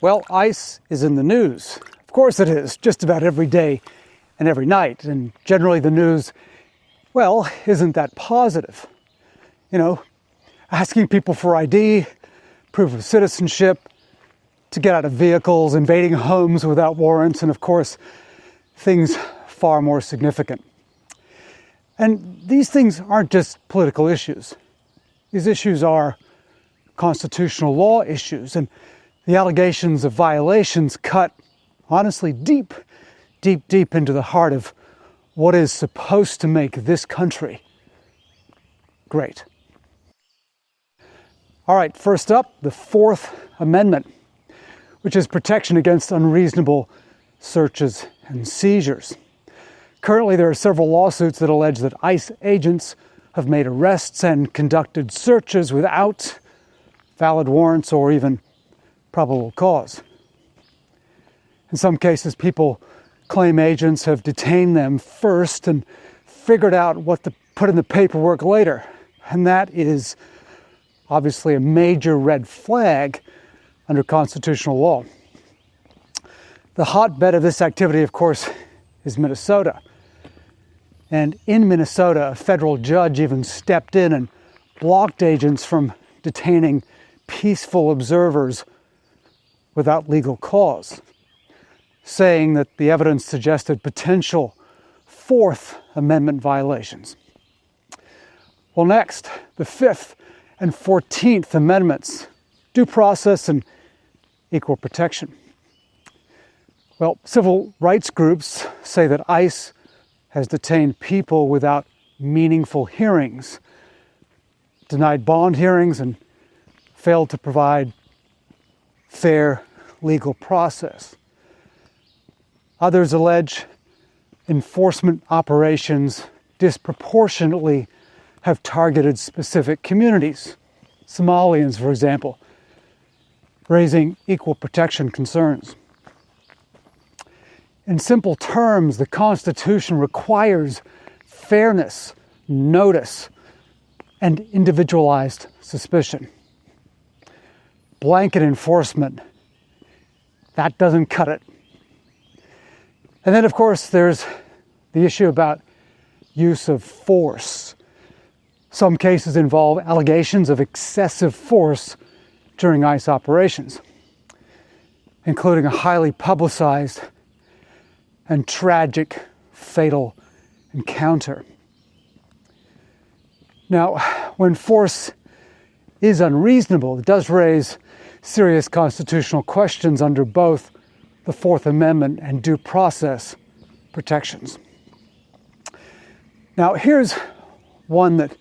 Well, ICE is in the news. Of course it is, just about every day and every night. And generally the news, well, isn't that positive. You know, asking people for ID, proof of citizenship, to get out of vehicles, invading homes without warrants, and of course, things far more significant. And these things aren't just political issues. These issues are constitutional law issues, and the allegations of violations cut, honestly, deep into the heart of what is supposed to make this country great. All right, first up, the Fourth Amendment, which is protection against unreasonable searches and seizures. Currently, there are several lawsuits that allege that ICE agents have made arrests and conducted searches without valid warrants or even probable cause. In some cases, people claim agents have detained them first and figured out what to put in the paperwork later. And that is obviously a major red flag under constitutional law. The hotbed of this activity, of course, is Minnesota. And in Minnesota, a federal judge even stepped in and blocked agents from detaining peaceful observers without legal cause, saying that the evidence suggested potential Fourth Amendment violations. Well, next, the Fifth and 14th Amendments, due process and equal protection. Well, civil rights groups say that ICE has detained people without meaningful hearings, denied bond hearings, and failed to provide fair legal process. Others allege enforcement operations disproportionately have targeted specific communities, Somalians, for example, raising equal protection concerns. In simple terms, the Constitution requires fairness, notice, and individualized suspicion. Blanket enforcement, that doesn't cut it. And then, of course, there's the issue about use of force. Some cases involve allegations of excessive force during ICE operations, including a highly publicized and tragic fatal encounter. Now, when force is unreasonable, it does raise serious constitutional questions under both the Fourth Amendment and due process protections. Now, here's one that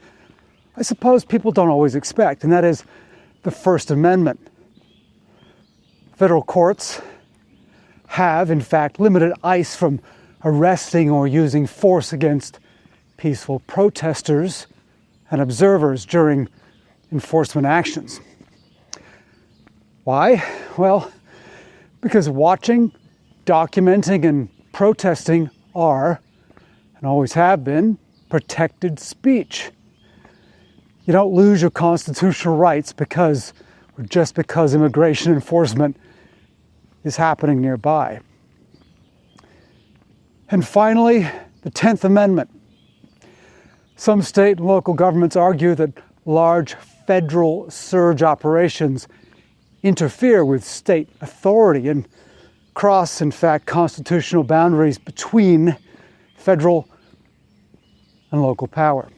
I suppose people don't always expect, and that is the First Amendment. Federal courts have, in fact, limited ICE from arresting or using force against peaceful protesters and observers during enforcement actions. Why? Well, because watching, documenting, and protesting are, and always have been, protected speech. You don't lose your constitutional rights because immigration enforcement is happening nearby. And finally, the 10th Amendment. Some state and local governments argue that large federal surge operations interfere with state authority and cross, in fact, constitutional boundaries between federal and local power.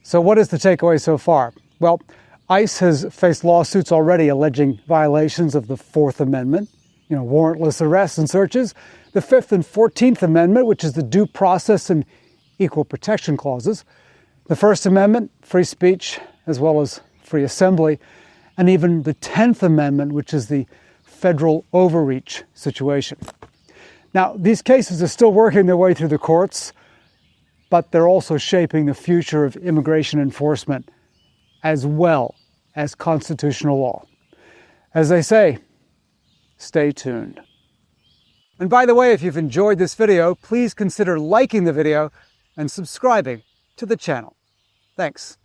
So what is the takeaway so far? Well, ICE has faced lawsuits already alleging violations of the Fourth Amendment, warrantless arrests and searches, the Fifth and 14th Amendment, which is the due process and equal protection clauses, the First Amendment, free speech, as well as free assembly, and even the 10th Amendment, which is the federal overreach situation. Now, these cases are still working their way through the courts, but they're also shaping the future of immigration enforcement as well as constitutional law. As they say, stay tuned. And by the way, if you've enjoyed this video, please consider liking the video and subscribing to the channel. Thanks.